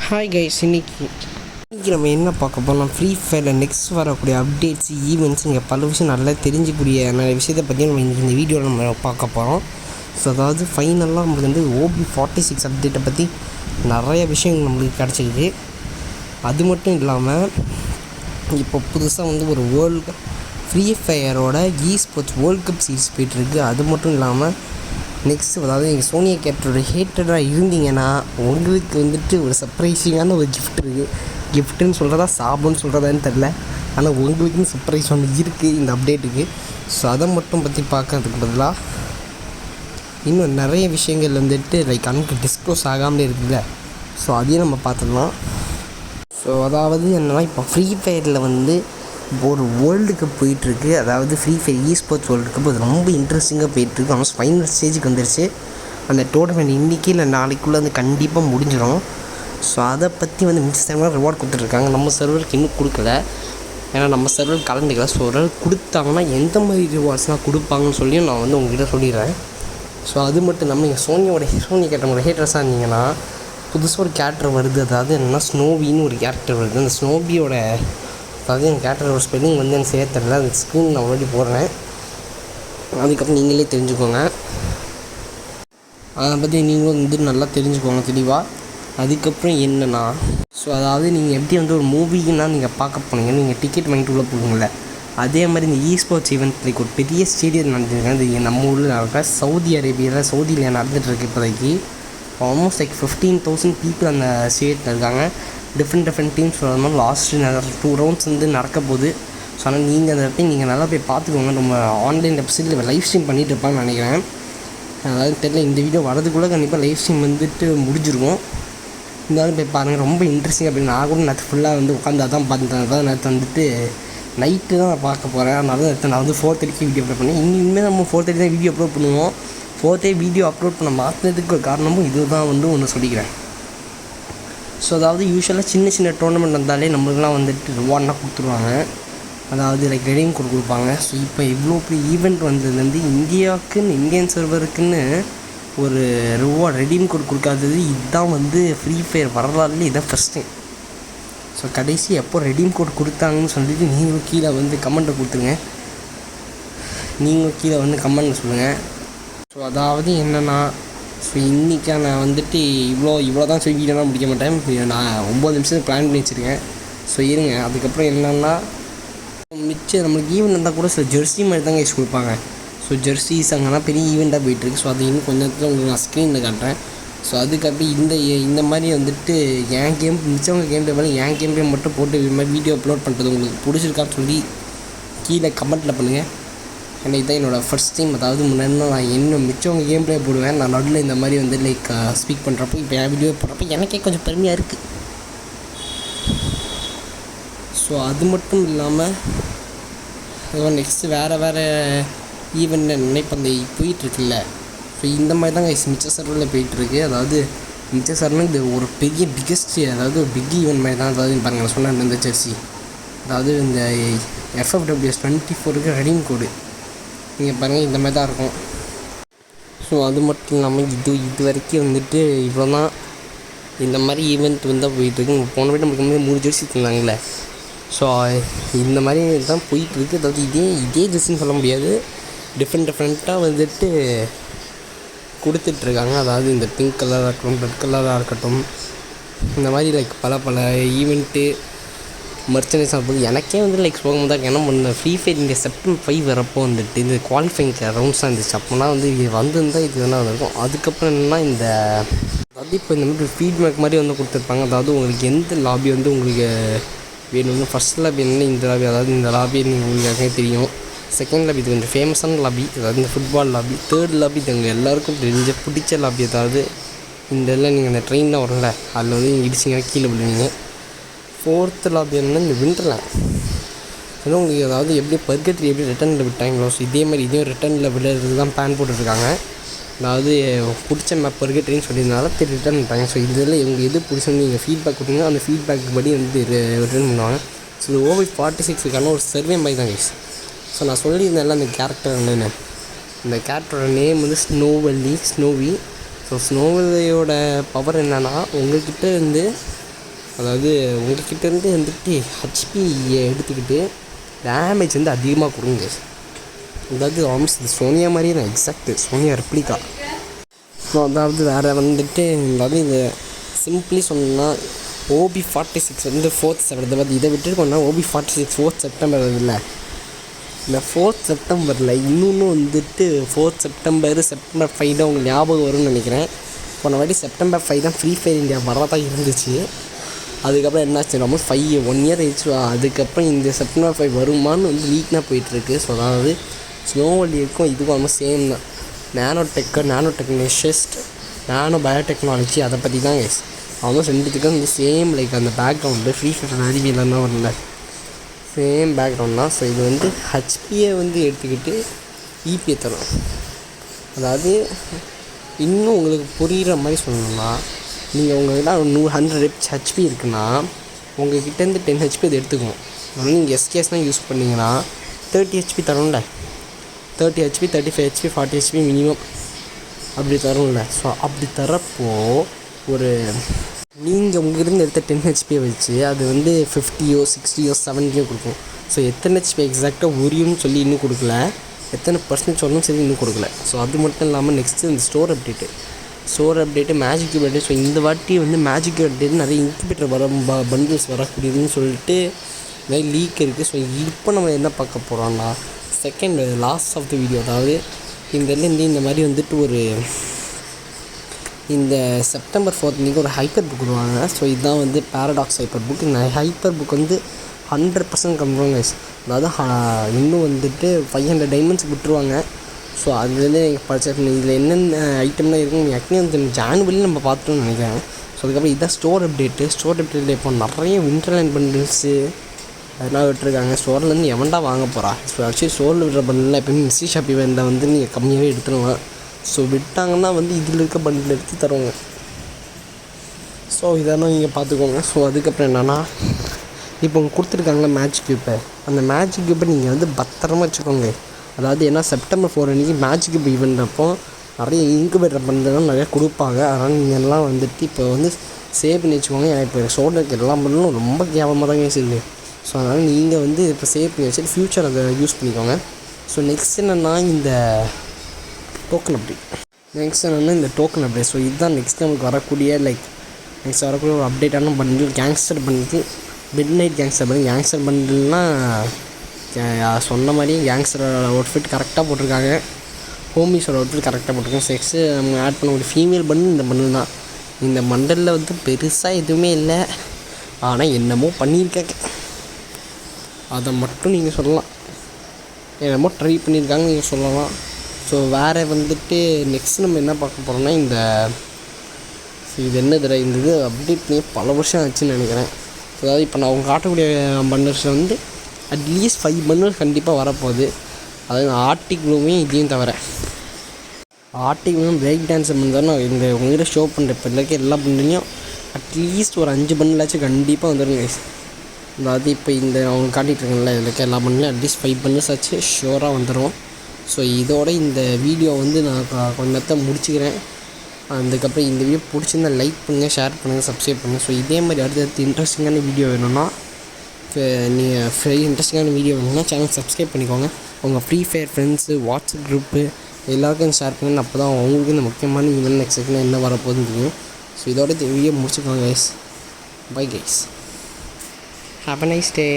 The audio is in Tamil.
ஹாய் கைஸ், இன்னைக்கு நம்ம என்ன பார்க்க போகிறோம்? ஃப்ரீ ஃபயரில் நெக்ஸ்ட் வரக்கூடிய அப்டேட்ஸ், ஈவெண்ட்ஸ், இங்கே பல விஷயம் நல்லா தெரிஞ்சிக்கூடிய நிறைய விஷயத்தை பற்றி நம்ம இந்த வீடியோவில் நம்ம பார்க்க போகிறோம். ஸோ அதாவது ஃபைனலாக நம்மளுக்கு வந்து OB46 அப்டேட்டை பற்றி நிறைய விஷயங்கள் நம்மளுக்கு கிடச்சிருக்கு. அது மட்டும் இல்லாமல் இப்போ புதுசாக வந்து ஒரு ஃப்ரீ ஃபயரோட ஸ்போர்ட்ஸ் வேர்ல்ட் கப் சீரிஸ் போய்ட்டுருக்கு. அது மட்டும் இல்லாமல் நெக்ஸ்ட்டு அதாவது நீங்கள் சோனியா கேப்டரோட ஹேட்டராக இருந்தீங்கன்னா உங்களுக்கு வந்துட்டு ஒரு சர்ப்ரைஸிங்கான ஒரு கிஃப்ட் இருக்குது. கிஃப்ட்டுன்னு சொல்கிறதா சாபம்னு சொல்கிறதான்னு தெரில, ஆனால் உங்களுக்குன்னு சர்ப்ரைஸ் ஒன்று இருக்குது இந்த அப்டேட்டுக்கு. ஸோ அதை மட்டும் பற்றி பார்க்கறதுக்கு பதிலாக இன்னும் நிறைய விஷயங்கள் வந்துட்டு அன்னைக்கு டிஸ்க்ளோஸ் ஆகாமலே இருக்குதுல்ல, ஸோ அதையும் நம்ம பார்த்துடலாம். ஸோ அதாவது என்னென்னா, இப்போ ஃப்ரீ ஃபயரில் வந்து ஒரு வேர்ல்டு கப் போயிட்டுருக்கு. அதாவது free fire sports world cup அது ரொம்ப இன்ட்ரெஸ்டிங்காக போயிட்டுருக்கு. ஆல்மோஸ்ட் ஃபைனல் ஸ்டேஜுக்கு வந்துருச்சு. அந்த டோர்னமெண்ட் இன்றைக்கி இல்லை நாளைக்குள்ளே வந்து கண்டிப்பாக முடிஞ்சிடும். ஸோ அதை பற்றி வந்து மிச்ச டைம்லாம் ரிவார்ட் கொடுத்துட்ருக்காங்க. நம்ம சர்வருக்கு இன்னும் கொடுக்கல, ஏன்னா நம்ம சர்வர் கலந்துக்கல. ஸோ ஒரு கொடுத்தாங்கன்னா எந்த மாதிரி ரிவார்ட்ஸ்லாம் கொடுப்பாங்கன்னு சொல்லியும் நான் வந்து உங்கள்கிட்ட சொல்லிடுறேன். ஸோ அது மட்டும் இல்லாமல் நீங்கள் சோனி கேட்டவங்களோட ஹேட்டர்ஸாக இருந்தீங்கன்னா புதுசாக ஒரு கேரக்டர் வருது. அதாவது என்னென்னா ஸ்னோவின்னு ஒரு கேரக்டர் வருது. அந்த ஸ்னோவியோட அதாவது என் கேரக்டரோட ஸ்பெல்லிங் வந்து எனக்கு செய்ய தெரியல. அந்த ஸ்க்ரீன் நான் ஆல்ரெடி போடுறேன், அதுக்கப்புறம் நீங்களே தெரிஞ்சுக்கோங்க. அதை பற்றி நீங்களும் வந்து நல்லா தெரிஞ்சுக்கோங்க தெளிவாக. அதுக்கப்புறம் என்னென்னா, ஸோ அதாவது நீங்கள் எப்படி வந்து ஒரு மூவின்னா நீங்கள் பார்க்க போனீங்க, நீங்கள் டிக்கெட் வாங்கிட்டு உள்ளே போவீங்களே, அதே மாதிரி இந்த ஸ்போர்ட்ஸ் ஈவெண்ட் ஒரு பெரிய ஸ்டேடியம் நடந்துருக்கேன். இது நம்ம ஊரில் நடக்க சவுதியில் நடந்துகிட்ருக்கு. இப்போதைக்கு ஆல்மோஸ்ட் 15,000 பீப்புள் அந்த ஸ்டேட்டில் இருக்காங்க. டிஃப்ரெண்ட் டீம்ஸ் வரணும். லாஸ்ட்டு 2 ரவுண்ட்ஸ் வந்து நடக்க போகுது. ஸோ ஆனால் நீங்கள் அதை போய் நீங்கள் நல்லா போய் பார்த்துக்கோங்க. நம்ம ஆன்லைன் வெப்சைட்டில் லைவ் ஸ்ட்ரீம் பண்ணிகிட்டு இருப்பான்னு நினைக்கிறேன். அதாவது தெரியல, இந்த வீடியோ வரதுக்குள்ளே கண்டிப்பாக லைவ் ஸ்ட்ரீம் வந்துட்டு முடிஞ்சிருக்கும். இருந்தாலும் போய் பாருங்கள், ரொம்ப இன்ட்ரெஸ்டிங். அப்படின்னு நான் கூட நேற்று ஃபுல்லாக வந்து உட்காந்து அதான் பார்த்தேன். அதான் நேற்று வந்துட்டு நைட்டு தான் நான் பார்க்க போகிறேன். அதனால நேற்று நான் வந்து 4:30 வீடியோ அப்லோட் பண்ணேன். இனிமேல் நம்ம 4:30 தான் வீடியோ அப்லோட் பண்ணுவோம். 4:30 வீடியோ அப்லோட் பண்ண மாற்றினதுக்கு காரணமும் இது தான் வந்து ஒன்று சொல்லிக்கிறேன். ஸோ அதாவது யூஸ்வலாக சின்ன டோர்னமெண்ட் வந்தாலே நம்மளுக்குலாம் வந்துட்டு ரிவார்ட்லாம் கொடுத்துருவாங்க. அதாவது ரெடீம் கோட் கொடுப்பாங்க. ஸோ இப்போ இவ்வளோ பெரிய ஈவெண்ட் வந்ததுலேருந்து இந்தியன் சர்வருக்குன்னு ஒரு ரெடீம் கோட் கொடுக்காதது இதுதான் வந்து ஃப்ரீ ஃபயர் வரலாறுல இதான் ஃபஸ்ட் டைம். ஸோ கடைசி எப்போ ரெடீம் கோட் கொடுத்தாங்கன்னு சொல்லிட்டு நீங்களும் கீழே வந்து கமெண்ட்டை கொடுத்துருங்க. நீங்களும் கீழே வந்து கமெண்ட்டில் சொல்லுங்கள். ஸோ அதாவது என்னென்னா, ஸோ இன்றைக்காக நான் வந்துட்டு இவ்வளோ தான் சொல்லி வீடியோலாம் முடிக்க மாட்டேன். நான் 9 நிமிஷம் பிளான் பண்ணி வச்சுருக்கேன். ஸோ இருங்க. அதுக்கப்புறம் என்னென்னா, மிச்சம் நம்மளுக்கு ஈவெண்ட் இருந்தால் கூட சில ஜெர்சி மாதிரி தாங்க யூஸ் கொடுப்பாங்க. ஸோ ஜெர்சிஸ் அங்கேனா பெரிய ஈவெண்ட்டாக போயிட்டுருக்கு. ஸோ அது இன்னும் கொஞ்ச நேரத்தில் உங்களுக்கு நான் ஸ்க்ரீனில் காட்டுறேன். ஸோ அதுக்கப்புறம் இந்த மாதிரி வந்துட்டு என் கேம் மிச்சவங்க கேம் பிளே என் கேம் பிளே மட்டும் போட்டு இது மாதிரி வீடியோ அப்லோட் பண்ணுறது உங்களுக்கு பிடிச்சிருக்கான்னு சொல்லி கீழே கமெண்ட்டில் பண்ணுங்கள். ஏன்னா இதுதான் என்னோடய ஃபர்ஸ்ட் டைம். அதாவது முன்னாடி நான் இன்னும் மிச்சவங்க கேம் பிளே போடுவேன். நான் நடுவில் இந்த மாதிரி வந்து ஸ்பீக் பண்ணுறப்போ இப்போ என் வீடியோ போடுறப்போ எனக்கே கொஞ்சம் பெருமையாக இருக்குது. ஸோ அது மட்டும் இல்லாமல் நெக்ஸ்ட்டு வேறு ஈவெண்ட் நினைப்பந்தை போயிட்டுருக்குல்ல. ஸோ இந்த மாதிரி தான் மிச்ச சர்வரில் போயிட்டுருக்கு. அதாவது மிச்ச சர்வரில் இது ஒரு பெரிய அதாவது பிக் ஈவெண்ட் மாதிரி தான். அதாவது பாருங்கள், நான் சொன்னேன் இந்த ஜெர்சி, அதாவது இந்த FFWS 24க்கு ரெடீம் கோடு நீங்கள் பாருங்கள், இந்த மாதிரி தான் இருக்கும். ஸோ அது மட்டும் இல்லாமல் இது வரைக்கும் வந்துட்டு இவ்வளோ தான் இந்த மாதிரி ஈவெண்ட் வந்து போயிட்டுருக்கு. போன வீட்டு நம்மளுக்கு 3 ஜெர்சி தந்தாங்களே. ஸோ இந்த மாதிரி தான் போயிட்டுருக்கு. அதாவது இதே ஜெர்சின்னு சொல்ல முடியாது, டிஃப்ரெண்ட்டாக வந்துட்டு கொடுத்துட்ருக்காங்க. அதாவது இந்த பிங்க் கலராக இருக்கட்டும், ரெட் கலராக இருக்கட்டும், இந்த மாதிரி பல ஈவெண்ட்டு மர்ச்சனைஸ் ஆகும்போது எனக்கே வந்து போகும்போது தான் என்ன பண்ண ஃப்ரீ ஃபயர் இந்த September 5 வரப்போ வந்துட்டு இந்த குவாலிஃபைங் ரவுண்ட்ஸாக இருந்துச்சு. அப்போனா வந்து இது வந்திருந்தால் இது வேணால் வந்திருக்கும். அதுக்கப்புறம் என்னென்னா, அதாவது இப்போ இந்த மாதிரி ஃபீட்பேக் மாதிரி வந்து கொடுத்துருப்பாங்க. அதாவது உங்களுக்கு எந்த லாபி வந்து உங்களுக்கு வேணும்னு, ஃபஸ்ட் லாபி என்ன இந்த லாபி, அதாவது இந்த லாபி நீங்கள் உங்களுக்கு தெரியும். செகண்ட் லாபி இது கொஞ்சம் ஃபேமஸான லாபி, அதாவது இந்த ஃபுட்பால் லாபி. தேர்ட் லாபி இது எங்கள் எல்லாேருக்கும் பிடிச்ச லாபி. அதாவது இந்த எல்லாம் நீங்கள் அந்த ட்ரெயினில் வரல, அதில் வந்து நீங்கள் இடிச்சிங்கன்னா கீழே விழுவீங்க. 4th லாபி என்னன்னா இந்த விண்டர்லேண்ட். ஏன்னா உங்களுக்கு அதாவது எப்படி பர்கட்ரி எப்படி ரிட்டர்னில் விட்டாங்களோ, ஸோ இதே மாதிரி இதையும் ரிட்டர்னில் விடுறதுக்கு தான் பிளான் போட்டுருக்காங்க. அதாவது பிடிச்ச மேப் பர்கட்ரின்னு சொல்லியிருந்தாலும் ரிட்டர்ன் விட்டாங்க. ஸோ இதில் இவங்க எது பிடிச்சோன்னு நீங்கள் ஃபீட்பேக் கொடுத்தீங்கன்னா அந்த ஃபீட்பேக் படி வந்து ரிட்டர்ன் பண்ணுவாங்க. ஸோ இது OB46க்கான ஒரு சர்வே மாதிரி தான் கைஸ். ஸோ நான் சொல்லியிருந்தேன்ல அந்த கேரக்டர் என்னென்னு, இந்த கேரக்டரோட நேம் வந்து ஸ்னோவி. ஸோ ஸ்னோவியோட பவர் என்னென்னா, உங்கள்கிட்ட இருந்து அதாவது உங்கள்கிட்டேருந்து வந்துட்டு ஹெச்பி எடுத்துக்கிட்டு டேமேஜ் வந்து அதிகமாக கொடுங்க. அதாவது ஆல்மோஸ்ட் இது சோனியா மாதிரியே தான், எக்ஸாக்ட் சோனியா ரெப்ளிகா. ஸோ அதாவது வேறு வந்துட்டு அதாவது இந்த சிம்பிளி சொன்னால் OB46 வந்து 4th செப்டம்பர், இதை விட்டுருக்கோன்னா OB46 4th செப்டம்பர் இல்லை, இந்த 4th செப்டம்பரில் இன்னொன்று வந்துட்டு 4th செப்டம்பர் 5 தான் உங்களுக்கு ஞாபகம் வரும்னு நினைக்கிறேன். போன வாட்டி செப்டம்பர் 5 தான் ஃப்ரீ ஃபயர் இந்தியா வரதான் இருந்துச்சு. அதுக்கப்புறம் என்னாச்சு, ரொம்ப 1 இயர் ஆயிடுச்சு. அதுக்கப்புறம் இந்த செப்டம்பர் 5 வருமானு வந்து லீக்னா போயிட்டுருக்கு. ஸோ அதாவது ஸ்னோவல்லிக்கும் இதுக்கும் ரொம்ப சேம் தான். நானோ டெக்னிஷிஸ்ட், நானோ பயோடெக்னாலஜி, அதை பற்றி தான் கைஸ். ஆல்மோஸ்ட் ரெண்டுத்துக்கும் வந்து சேம் லைக் அந்த பேக்ரவுண்டு ஃப்ரீ ஃபயர் அறிவியலாம் வரல, சேம் பேக்ரவுண்ட் தான். ஸோ இது வந்து ஹெச்பியை வந்து எடுத்துக்கிட்டு இபியை தரும். அதாவது இன்னும் உங்களுக்கு புரிகிற மாதிரி சொல்லணும்னா, நீங்கள் உங்கள்கிட்ட ஒரு 100 ஹெச்பி இருக்குன்னா உங்கள்கிட்டேருந்து 10 ஹெச்பி அது எடுத்துக்கணும். அதனால் நீங்கள் எஸ்கேஸ்லாம் யூஸ் பண்ணிங்கன்னா 30 ஹெச்பி தரும்ல, 30 ஹெச்பி 35 ஹெச்பி 40 ஹெச்பி மினிமம் அப்படி தரும்ல. ஸோ அப்படி தரப்போ ஒரு நீங்கள் உங்கள்கிட்ட எடுத்த 10 ஹெச்பியை வச்சு அது வந்து 50யோ 60யோ 70யோ கொடுக்கும். ஸோ எத்தனை ஹெச்பி எக்ஸாக்டாக உரியும்னு சொல்லி இன்னும் கொடுக்கல, எத்தனை பர்சன்ட் சொல்லணும் சரி இன்னும் கொடுக்கல. ஸோ அது மட்டும் இல்லாமல் நெக்ஸ்ட்டு இந்த store update magic cube update. So இந்த வாட்டி வந்து மேஜிக் கியூப் அப்டேட் நிறைய இன்குபேட்டர் பண்டில்ஸ் வரக்கூடியதுன்னு சொல்லிட்டு நிறைய லீக் இருக்குது. ஸோ இப்போ நம்ம என்ன பார்க்க போகிறோம்னா second last of the video, அதாவது இந்த மாதிரி வந்துட்டு ஒரு இந்த செப்டம்பர் 4 அன்றைக்கி ஒரு ஹைப்பர் புக் விடுவாங்க. ஸோ இதுதான் வந்து பேரடாக்ஸ் ஹைப்பர் புக். இந்த ஹைப்பர் புக் வந்து 100% கன்ஃபார்ம் கைஸ். அதாவது இன்னும் வந்துட்டு 500 டைமண்ட்ஸ் விட்டுருவாங்க. ஸோ அதுலேருந்து நீங்கள் பர்ச்சேஸ் பண்ணி இதில் என்னென்ன ஐட்டம்லாம் இருக்குன்னு ஆக்சுவலி வந்து ஜான்வரியில் நம்ம பார்த்துட்டோம்னு நினைக்கிறேன். ஸோ அதுக்கப்புறம் இதுதான் ஸ்டோர் அப்டேட்டில் இப்போ நிறைய விண்டர்லைன் பண்டில்ஸு அதெல்லாம் விட்டுருக்காங்க. ஸ்டோர்லேருந்து எவன்டா வாங்க போகிறா? ஸோ ஆக்சுவலி ஸ்டோரில் விடுற பண்டில் எப்போயுமே மிஸ்ஸி ஷாப்பி வேண்டாம் வந்து நீங்கள் கம்மியாகவே எடுத்துருவேன். ஸோ விட்டாங்கன்னா வந்து இதில் இருக்க பண்டில் எடுத்து தருவாங்க. ஸோ இதெல்லாம் நீங்கள் பார்த்துக்கோங்க. ஸோ அதுக்கப்புறம் என்னென்னா, இப்போ உங்க கொடுத்துருக்காங்களா மேஜிக் கியூப்பை, அந்த மேஜிக் கியூப்பை நீங்கள் வந்து பத்திரமா வச்சுக்கோங்க. அதாவது ஏன்னா செப்டம்பர் 4 அன்றைக்கி மேஜிக் கியூப் ஈவெண்ட் அப்போ நிறைய இன்குபேட்டர் பண்டிலாம் நிறையா கொடுப்பாங்க. அதனால் நீங்கள் எல்லாம் வந்துட்டு இப்போ வந்து சேவ் பண்ணி வச்சுக்கோங்க. ஏன்னா இப்போ சோல்டருக்கு எல்லா பண்டிலும் ரொம்ப கேவலமாக தான் இருக்குது. ஸோ அதனால் நீங்கள் வந்து இப்போ சேவ் பண்ணி வச்சுட்டு ஃப்யூச்சர் அதை யூஸ் பண்ணிக்கோங்க. ஸோ நெக்ஸ்ட் என்னென்னா இந்த டோக்கன் அப்டேட். ஸோ இதுதான் நெக்ஸ்ட் நமக்கு வரக்கூடிய நெக்ஸ்ட் வரக்கூடிய ஒரு அப்டேட்டான bundle, gangster bundle, midnight gangster பண்டில்னால் சொன்ன மாதிரி கேங்ஸ்டரோட அவுட்ஃபிட் கரெக்டாக போட்டிருக்காங்க, ஹோமிஸோட அவுட்ஃபிட் கரெக்டாக போட்டிருக்காங்க. செக்ஸு நம்ம ஆட் பண்ணக்கூடிய ஃபீமேல் பண்டில் இந்த பண்டில் தான். இந்த பண்டலில் வந்து பெருசாக எதுவுமே இல்லை, ஆனால் என்னமோ பண்ணியிருக்காங்க, அதை மட்டும் நீங்கள் சொல்லலாம். என்னமோ ட்ரை பண்ணியிருக்காங்க நீங்கள் சொல்லலாம். ஸோ வேறு வந்துட்டு நெக்ஸ்ட் நம்ம என்ன பார்க்க போகிறோம்னா இது என்னது இந்த இது அப்டேட் பண்ணி பல வருஷம் ஆச்சுன்னு நினைக்கிறேன். அதாவது இப்போ நான் அவங்க காட்டக்கூடிய பண்டல்ஸில் வந்து அட்லீஸ்ட் 5 பண்டல்ஸ் கண்டிப்பாக வரப்போகுது. அதாவது ஆர்டிக் ப்ளூவையும் இதையும் தவிர ஆர்டிக் ப்ளூவும் பிரேக் டான்ஸ் பண்ணால் நான் இந்த உங்கள்கிட்ட ஷோ பண்ணுறேன். இப்போ இருக்க எல்லா பண்டலையும் அட்லீஸ்ட் ஒரு 5 பண்டலாச்சும் கண்டிப்பாக வந்துடும் கைஸ். அதாவது இப்போ இந்த அவங்க காட்டிகிட்ருக்கேன்ல இதில் இருக்க எல்லா பண்டலையும் அட்லீஸ்ட் 5 பண்டல்ஸ் ஆச்சு ஷோராக வந்துடும். ஸோ இதோட இந்த வீடியோ வந்து நான் கொஞ்ச நேரத்தை முடிச்சுக்கிறேன். அதுக்கப்புறம் இந்த வீடியோ பிடிச்சிருந்தா லைக் பண்ணுங்கள், ஷேர் பண்ணுங்கள், சப்ஸ்கிரைப் பண்ணுங்கள். ஸோ இதே மாதிரி அடுத்தடுத்து இன்ட்ரெஸ்டிங்கான வீடியோ வேணும்னா சேனல் சப்ஸ்கிரைப் பண்ணிக்கோங்க. உங்கள் free fire friends, WhatsApp group எல்லாருக்கும் ஷேர் பண்ணுங்கள். அப்போ தான் அவங்களுக்கு இந்த முக்கியமான ஈவெண்ட் நெக்ஸ்ட் செகண்ட் என்ன வரப்போகுதுன்னு தெரியும். ஸோ இதோட இந்த வீடியோ முடிச்சுக்கோங்க guys. Bye guys, have a nice day.